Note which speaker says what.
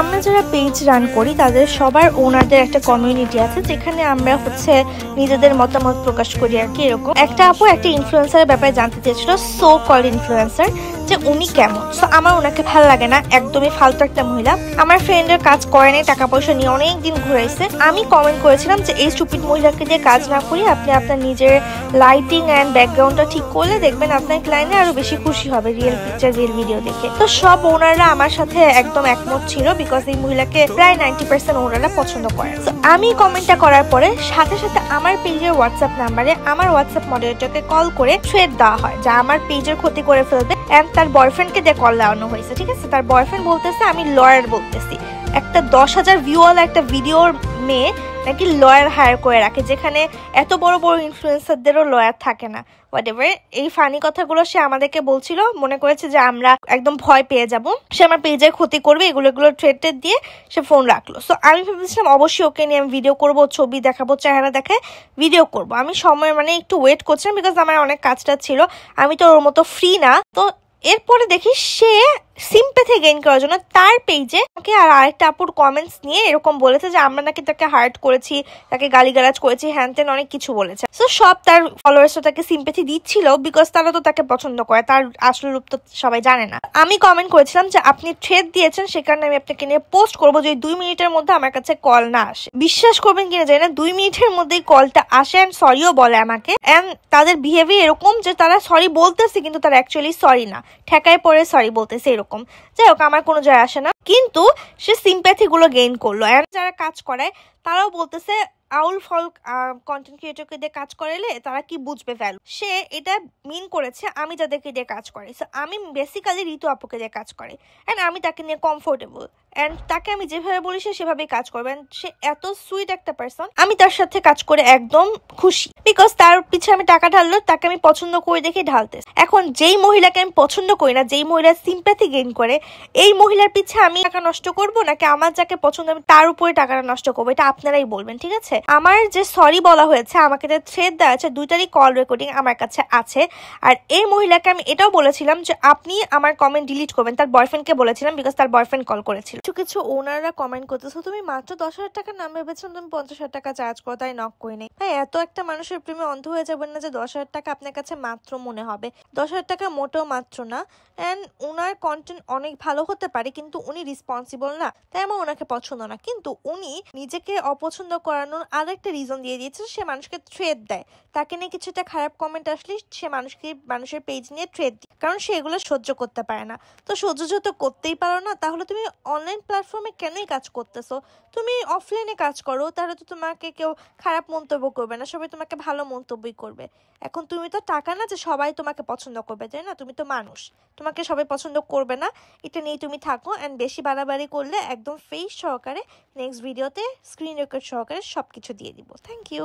Speaker 1: আমরা যারা page run করি তাদের সবার ওনারদের একটা কমিউনিটি আছে যেখানে আমরা নিজেদের মতামত প্রকাশ করি আর কি। এরকম একটা আপু একটা ইনফ্লুয়েন্সারের ব্যাপারে জানতে চেয়েছিল, সো কল্ড ইনফ্লুয়েন্সার, যে উনি কেমন। সো আমার ওনাকে ভালো লাগে না, একদমই ফালতু একটা মহিলা। আমার ফ্রেন্ডের কাজ করে নাই, টাকা পয়সা নিয়ে অনেক দিন ঘুরাইছে। আমি কমেন্ট করেছিলাম যে এই স্টুপিড মহিলাকে দিয়ে কাজ না করি আপনি আপনার নিজের লাইটিং অ্যান্ড ব্যাকগ্রাউন্ডটা ঠিক করলে দেখবেন আপনার ক্লায়েন্টে আরো বেশি খুশি হবে রিয়েল পিকচার রিয়েল ভিডিও দেখে। তো সব ওনাররা আমার সাথে একদম একমত ছিল, বিকজ এই মহিলাকে প্রায় 90% ওনারা পছন্দ করে। তো আমি কমেন্টটা করার পরে সাথে সাথে আমার পেজের হোয়াটসঅ্যাপ নাম্বারে আমার হোয়াটসঅ্যাপ মডারেটরকে কল করে থ্রেড দেওয়া হয় যা আমার পেজের ক্ষতি করে ফেলবে। এন্ড তার বয়ফ্রেন্ডকে দিয়ে কল দেওয়ানো হয়েছে, ঠিক আছে। তার বয়ফ্রেন্ড বলতেছে আমি লয়ার বলতেছি। একটা 10,000 ভিউওয়ালা একটা ভিডিওর মেয়ে নাকি লয়ার হায়ার করে রাখে, যেখানে এত বড় বড় ইনফ্লুয়েন্সারদেরও লয়ার থাকে না। হোয়াটএভার, এই ফানি কথাগুলো সে আমাদেরকে বলছিল, মনে করেছে যে আমরা একদম ভয় পেয়ে যাব, সে আমার পেজের ক্ষতি করবে, এগুলো থ্রেড দিয়ে সে ফোন রাখলো। সো আমি ভেবেছিলাম অবশ্যই ওকে নিয়ে আমি ভিডিও করবো, ছবি দেখাবো, চেহারা দেখায় ভিডিও করব। আমি সময় একটু ওয়েট করছিলাম, বিকজ আমার অনেক কাজটা ছিল, আমি তো ওর মতো ফ্রি না। তো এরপরে দেখি সে সিম্প্যাথি গেইন করার জন্য তার পেজে আমাকে আর আরেকটা আপুর কমেন্টস নিয়ে এরকম বলেছে যে আমরা নাকি তাকে হার্ট করেছি, তাকে গালিগালাজ করেছি, হ্যান ত্যান অনেক কিছু বলেছে। তো সব তার ফলোয়ার্সরা তাকে সিম্প্যাথি দিচ্ছিল, বিকজ তারা তো তাকে পছন্দ করে, তার আসল রূপ তো সবাই জানে না। আমি কমেন্ট করেছিলাম যে আপনি থ্রেড দিয়েছেন, সে কারণে আমি আপনাকে নিয়ে পোস্ট করবো যে 2 মিনিটের মধ্যে আমার কাছে কল না আসে। বিশ্বাস করবেন কিনা জানি না, 2 মিনিটের মধ্যেই কলটা আসে অ্যান্ড সরিও বলে আমাকে। অ্যান্ড তাদের বিহেভিয়ার এরকম যে তারা সরি বলতেছে কিন্তু তারা অ্যাকচুয়ালি সরি না, ঠেকায় পরে সরি বলতেছে এরকম। যাই হোক, আমার কোনো যায় আসে না, কিন্তু সে সিম্প্যাথি গুলো গেইন করলো। এন্ড যারা কাজ করে তারাও বলতেছে আউল ফল কন্টেন্ট ক্রিয়েটরকে দিয়ে কাজ করাইলে তারা কি বুঝবে ভ্যালু। সে এটা মিন করেছে আমি যাদেরকে দিয়ে কাজ করি। সো আমি বেসিক্যালি ঋতু আপুকে দিয়ে কাজ করি অ্যান্ড আমি তাকে নিয়ে কমফোর্টেবল, অ্যান্ড তাকে আমি যেভাবে বলি সে সেভাবেই কাজ করবে। সে এত সুইট একটা পার্সন, আমি তার সাথে কাজ করে একদম খুশি, বিকজ তার পিছে আমি টাকা ঢাললো, তাকে আমি পছন্দ করে দেখে ঢালতে। এখন যেই মহিলাকে আমি পছন্দ করি না, যেই মহিলা সিম্প্যাথি গেইন করে, এই মহিলার পিছে আমি টাকা নষ্ট করবো নাকি আমার যাকে পছন্দ আমি তার উপরে টাকাটা নষ্ট করবো, এটা আপনারাই বলবেন, ঠিক আছে। আমার যে সরি বলা হয়েছে, আমাকে যে থ্রেড দেওয়া আছে, 2টারই কল রেকর্ডিং আমার কাছে আছে। আর এই মহিলাকে আমি এটাও বলেছিলাম যে আপনি আমার কমেন্ট ডিলিট করবেন, তার বয়ফ্রেন্ডকে বলেছিলাম, বিকজ তার বয়ফ্রেন্ড কল করেছিল। কিছু ওনাররা কমেন্ট করতেছো তুমি মাত্র 10,000 টাকার নাম ভেবেছো তুমি 50,000 টাকা চার্জ করো, তাই নক করে নেই। ভাই, এত একটা মানুষের প্রেমে অন্ধ হয়ে যাবেন না যে 10,000 টাকা আপনার কাছে মাত্র মনে হবে। 10,000 টাকা মোটেও মাত্র না। অ্যান্ড ওনার কন্টেন্ট অনেক ভালো হতে পারে, কিন্তু উনি রেসপন্সিবল না, তাই আমার ওনাকে পছন্দ না। কিন্তু উনি নিজেকে অপছন্দ করানোর আরেকটা রিজন দিয়ে দিয়েছে, সে মানুষকে থ্রেড দেয়। তাকে নিয়ে কিছুটা খারাপ কমেন্ট আসলে সে মানুষের পেজ নিয়ে থ্রেড দেয়, কারণ সে এগুলো সহ্য করতে পারে না। তো সহ্য যত করতেই পারো না, তাহলে তুমি অনলাইন প্ল্যাটফর্মে কেনই কাজ করতেছো? তুমি অফলাইনে কাজ করো, তাহলে তো তোমাকে কেউ খারাপ মন্তব্য করবে না, সবাই তোমাকে ভালো মন্তব্যই করবে। এখন তুমি তো টাকা না যে সবাই তোমাকে পছন্দ করবে, তাই না? তুমি তো মানুষ, তোমাকে সবাই পছন্দ করবে না, এটা নিয়ে তুমি থাকো। অ্যান্ড বেশি বাড়াবাড়ি করলে একদম ফেস সহকারে নেক্সট ভিডিওতে স্ক্রিন রেকর্ড সহকারে সবকিছু দিয়ে দিব। Thank you.